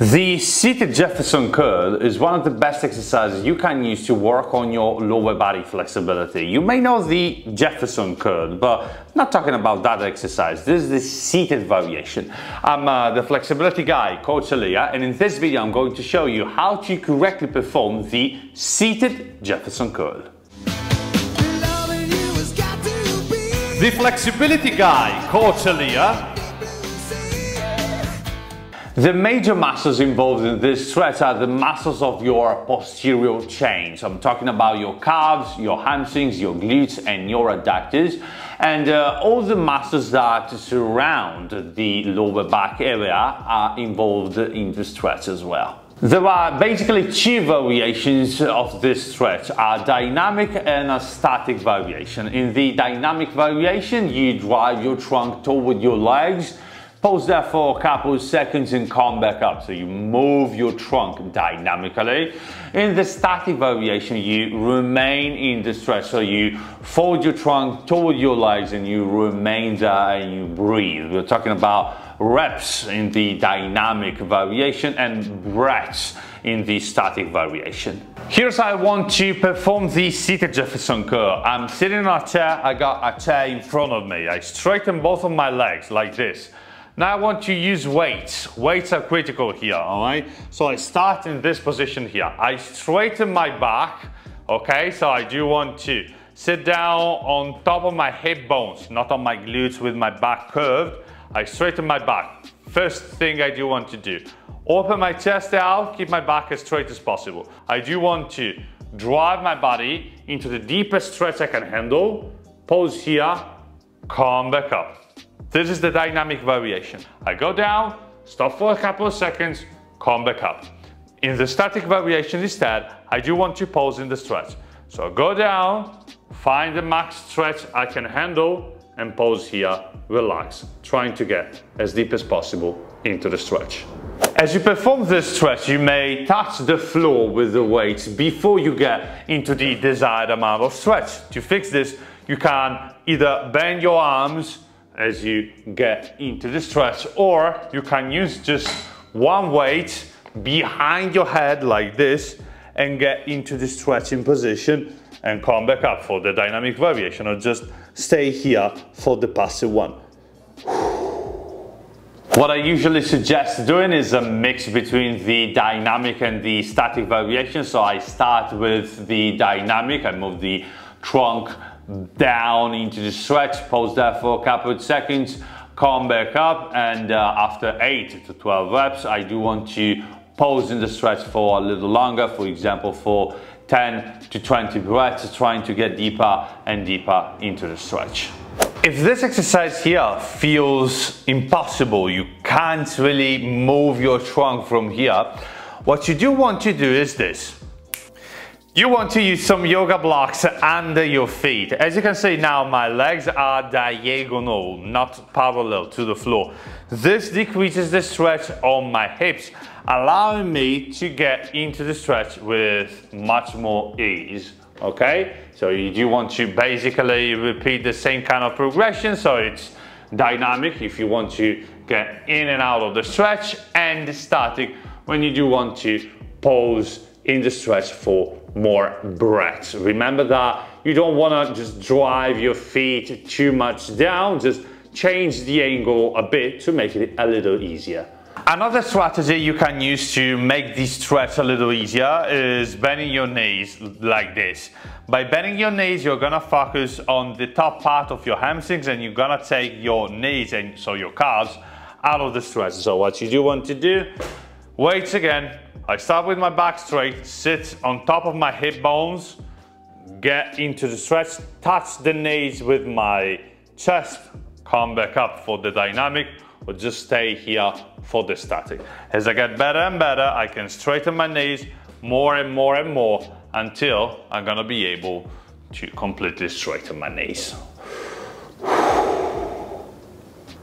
The seated Jefferson curl is one of the best exercises you can use to work on your lower body flexibility. You may know the Jefferson curl, but I'm not talking about that exercise. This is the seated variation. I'm the flexibility guy, Coach Elia, and in this video I'm going to show you how to correctly perform the seated Jefferson curl. The flexibility guy, Coach Elia. The major muscles involved in this stretch are the muscles of your posterior chain. So I'm talking about your calves, your hamstrings, your glutes and your adductors, and all the muscles that surround the lower back area are involved in the stretch as well. There are basically two variations of this stretch, a dynamic and a static variation. In the dynamic variation, you drive your trunk toward your legs, pause there for a couple of seconds and come back up. So you move your trunk dynamically. In the static variation, you remain in the stretch. So you fold your trunk toward your legs and you remain there and you breathe. We're talking about reps in the dynamic variation and breaths in the static variation. Here's how I want to perform the seated Jefferson curl. I'm sitting in a chair, I got a chair in front of me. I straighten both of my legs like this. Now I want to use weights. Weights are critical here, all right? So I start in this position here. I straighten my back, okay? So I do want to sit down on top of my hip bones, not on my glutes with my back curved. I straighten my back. First thing I do want to do, open my chest out, keep my back as straight as possible. I do want to drive my body into the deepest stretch I can handle. Pause here, come back up. This is the dynamic variation. I go down, stop for a couple of seconds, come back up. In the static variation instead, I do want to pause in the stretch. So go down, find the max stretch I can handle, and pause here, relax, trying to get as deep as possible into the stretch. As you perform this stretch, you may touch the floor with the weights before you get into the desired amount of stretch. To fix this, you can either bend your arms as you get into the stretch, or you can use just one weight behind your head like this and get into the stretching position and come back up for the dynamic variation, or just stay here for the passive one. What I usually suggest doing is a mix between the dynamic and the static variation. So I start with the dynamic, I move the trunk down into the stretch, pause there for a couple of seconds, come back up, and after 8 to 12 reps, I do want to pause in the stretch for a little longer, for example, for 10 to 20 breaths, trying to get deeper and deeper into the stretch. If this exercise here feels impossible, you can't really move your trunk from here, what you do want to do is this. You want to use some yoga blocks under your feet. As you can see now, my legs are diagonal, not parallel to the floor. This decreases the stretch on my hips, allowing me to get into the stretch with much more ease, okay? So you do want to basically repeat the same kind of progression, so it's dynamic if you want to get in and out of the stretch, and static when you do want to pause in the stretch for more breaths. Remember that you don't want to just drive your feet too much down, just change the angle a bit to make it a little easier. Another strategy you can use to make this stretch a little easier is bending your knees like this. By bending your knees, you're gonna focus on the top part of your hamstrings and you're gonna take your knees, and so your calves, out of the stretch. So what you do want to do, weights again, I start with my back straight, sit on top of my hip bones, get into the stretch, touch the knees with my chest, come back up for the dynamic, or just stay here for the static. As I get better and better, I can straighten my knees more and more and more until I'm gonna be able to completely straighten my knees.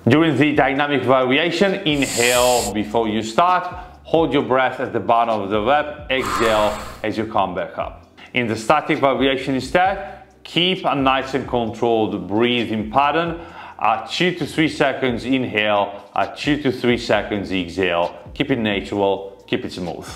During the dynamic variation, inhale before you start, hold your breath at the bottom of the rep, exhale as you come back up. In the static variation instead, keep a nice and controlled breathing pattern. At 2 to 3 seconds inhale, at 2 to 3 seconds exhale, keep it natural, keep it smooth.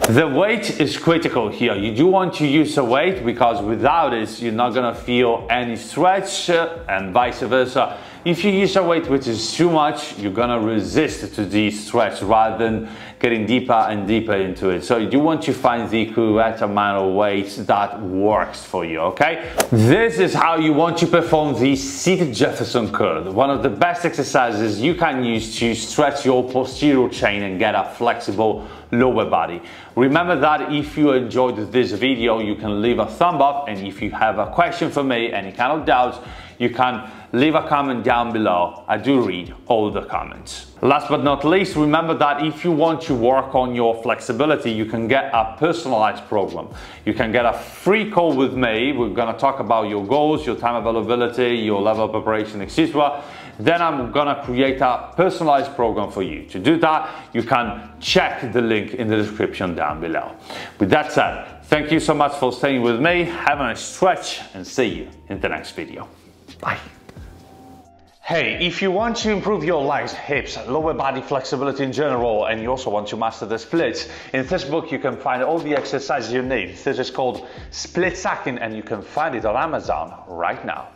The weight is critical here. You do want to use a weight because without it, you're not gonna feel any stretch and vice versa. If you use a weight which is too much, you're gonna resist to the stretch rather than getting deeper and deeper into it. So you do want to find the correct amount of weight that works for you, okay? This is how you want to perform the Seated Jefferson Curl, one of the best exercises you can use to stretch your posterior chain and get a flexible lower body. Remember that if you enjoyed this video, you can leave a thumb up, and if you have a question for me, any kind of doubts, you can leave a comment down below. I do read all the comments. Last but not least, remember that if you want to work on your flexibility, you can get a personalized program. You can get a free call with me. We're gonna talk about your goals, your time availability, your level of preparation, etc. Then I'm gonna create a personalized program for you. To do that, you can check the link in the description down below. With that said, thank you so much for staying with me. Have a nice stretch and see you in the next video. Bye. Hey, if you want to improve your legs, hips, lower body flexibility in general, and you also want to master the splits, in this book you can find all the exercises you need. This is called Split Sacking, and you can find it on Amazon right now.